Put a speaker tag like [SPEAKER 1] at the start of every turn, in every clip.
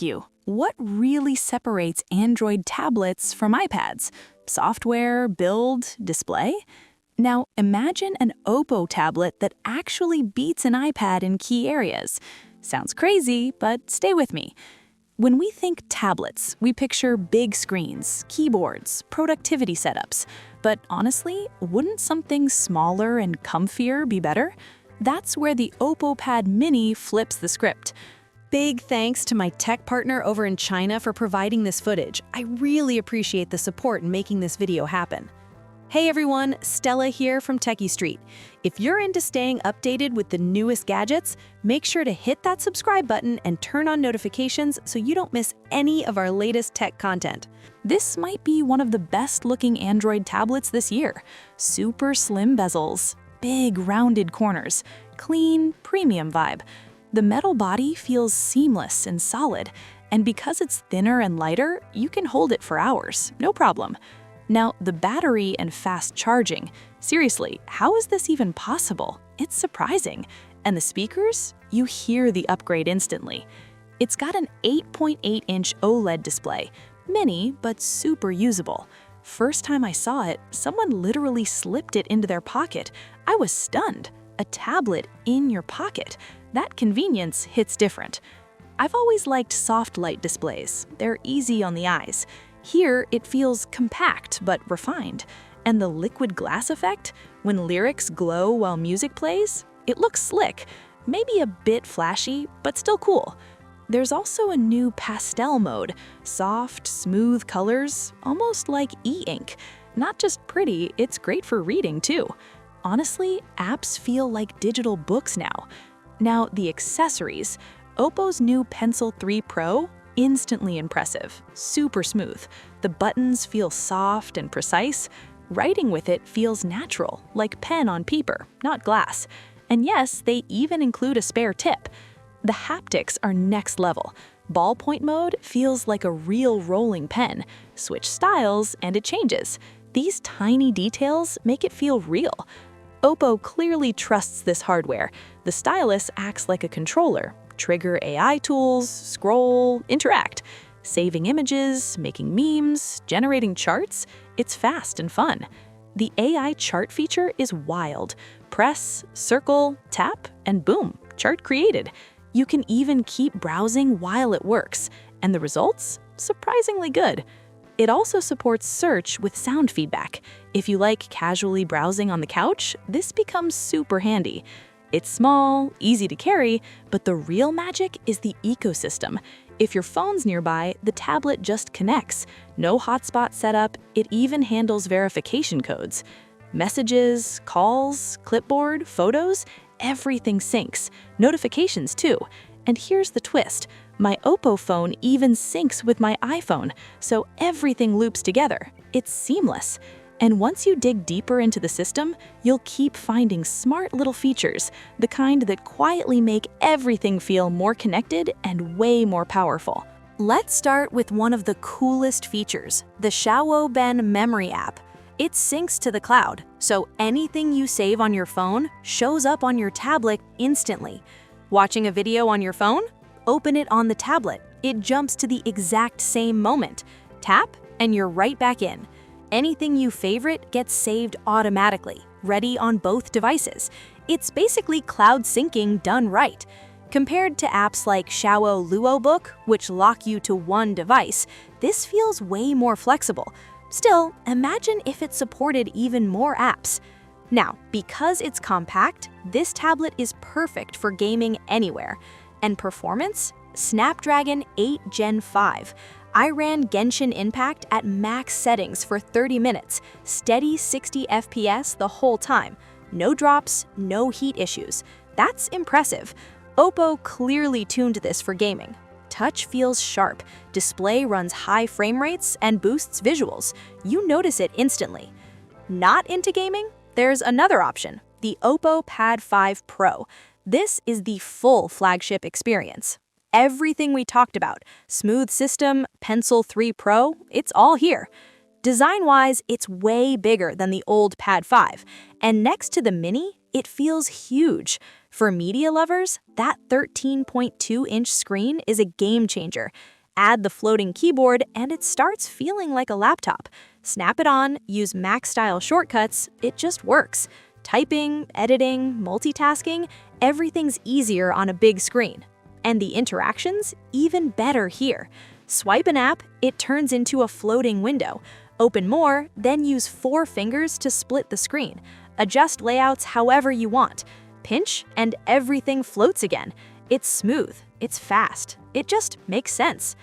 [SPEAKER 1] you, what really separates Android tablets from iPads? Software, build, display? Now, imagine an OPPO tablet that actually beats an iPad in key areas. Sounds crazy, but stay with me. When we think tablets, we picture big screens, keyboards, productivity setups. But honestly, wouldn't something smaller and comfier be better? That's where the OPPO Pad Mini flips the script. Big thanks to my tech partner over in China for providing this footage. I really appreciate the support in making this video happen. Hey everyone, Stella here from techiestreet. If you're into staying updated with the newest gadgets, make sure to hit that subscribe button and turn on notifications so you don't miss any of our latest tech content. This might be one of the best looking Android tablets this year. Super slim bezels, big rounded corners, clean, premium vibe. The metal body feels seamless and solid, and because it's thinner and lighter, you can hold it for hours, no problem. Now, the battery and fast charging, seriously, how is this even possible? It's surprising. And the speakers? You hear the upgrade instantly. It's got an 8.8-inch OLED display, mini but super usable. First time I saw it, someone literally slipped it into their pocket. I was stunned. A tablet in your pocket. That convenience hits different. I've always liked soft light displays. They're easy on the eyes. Here, it feels compact but refined. And the liquid glass effect, when lyrics glow while music plays, it looks slick, maybe a bit flashy, but still cool. There's also a new pastel mode, soft, smooth colors, almost like e-ink. Not just pretty, it's great for reading too. Honestly, apps feel like digital books now. Now, the accessories. OPPO's new Pencil 3 Pro, instantly impressive, super smooth. The buttons feel soft and precise. Writing with it feels natural, like pen on paper, not glass. And yes, they even include a spare tip. The haptics are next level. Ballpoint mode feels like a real rolling pen. Switch styles and it changes. These tiny details make it feel real. OPPO clearly trusts this hardware. The stylus acts like a controller. Trigger AI tools, scroll, interact. Saving images, making memes, generating charts, it's fast and fun. The AI chart feature is wild. Press, circle, tap, and boom, chart created. You can even keep browsing while it works, and the results? Surprisingly good. It also supports search with sound feedback. If you like casually browsing on the couch, this becomes super handy. It's small, easy to carry, but the real magic is the ecosystem. If your phone's nearby, the tablet just connects. No hotspot setup, it even handles verification codes. Messages, calls, clipboard, photos, everything syncs. Notifications too. And here's the twist. My OPPO phone even syncs with my iPhone, so everything loops together. It's seamless. And once you dig deeper into the system, you'll keep finding smart little features, the kind that quietly make everything feel more connected and way more powerful. Let's start with one of the coolest features, the Xiaoben Memory app. It syncs to the cloud, so anything you save on your phone shows up on your tablet instantly. Watching a video on your phone? Open it on the tablet. It jumps to the exact same moment. Tap, and you're right back in. Anything you favorite gets saved automatically, ready on both devices. It's basically cloud syncing done right. Compared to apps like Xiao Luo Book, which lock you to one device, this feels way more flexible. Still, imagine if it supported even more apps. Now, because it's compact, this tablet is perfect for gaming anywhere. And performance? Snapdragon 8 Gen 5. I ran Genshin Impact at max settings for 30 minutes, steady 60 FPS the whole time. No drops, no heat issues. That's impressive. OPPO clearly tuned this for gaming. Touch feels sharp, display runs high frame rates and boosts visuals. You notice it instantly. Not into gaming? There's another option, the OPPO Pad 5 Pro. This is the full flagship experience. Everything we talked about, smooth system, Pencil 3 Pro, it's all here. Design-wise, it's way bigger than the old Pad 5, and next to the Mini, it feels huge. For media lovers, that 13.2-inch screen is a game changer. Add the floating keyboard and it starts feeling like a laptop. Snap it on, use Mac-style shortcuts, it just works. Typing, editing, multitasking, everything's easier on a big screen. And the interactions, even better here. Swipe an app, it turns into a floating window. Open more, then use 4 fingers to split the screen. Adjust layouts however you want. Pinch, and everything floats again. It's smooth, it's fast, it just makes sense.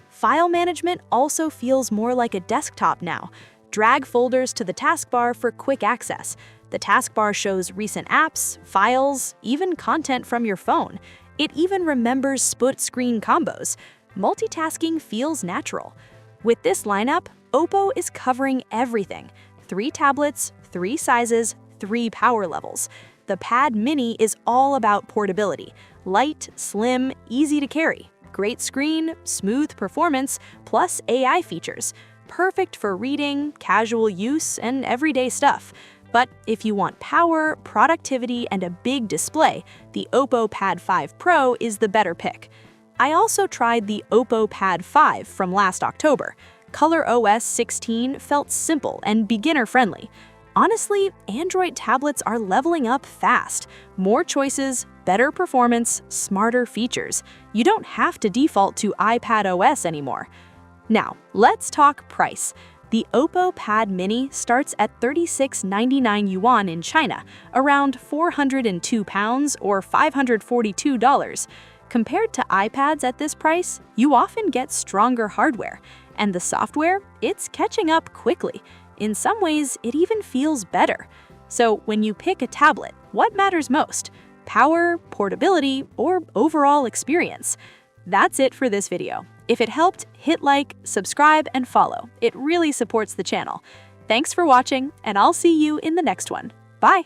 [SPEAKER 1] File management also feels more like a desktop now. Drag folders to the taskbar for quick access. The taskbar shows recent apps, files, even content from your phone. It even remembers split-screen combos. Multitasking feels natural. With this lineup, OPPO is covering everything. 3 tablets, 3 sizes, 3 power levels. The Pad Mini is all about portability. Light, slim, easy to carry. Great screen, smooth performance, plus AI features. Perfect for reading, casual use, and everyday stuff. But if you want power, productivity, and a big display, the OPPO Pad 5 Pro is the better pick. I also tried the OPPO Pad 5 from last October. ColorOS 16 felt simple and beginner-friendly. Honestly, Android tablets are leveling up fast. More choices, better performance, smarter features. You don't have to default to iPadOS anymore. Now, let's talk price. The OPPO Pad Mini starts at 36.99 yuan in China, around £402 or $542. Compared to iPads at this price, you often get stronger hardware, and the software, it's catching up quickly. In some ways, it even feels better. So when you pick a tablet, what matters most? Power, portability, or overall experience? That's it for this video. If it helped, hit like, subscribe, and follow. It really supports the channel. Thanks for watching, and I'll see you in the next one. Bye!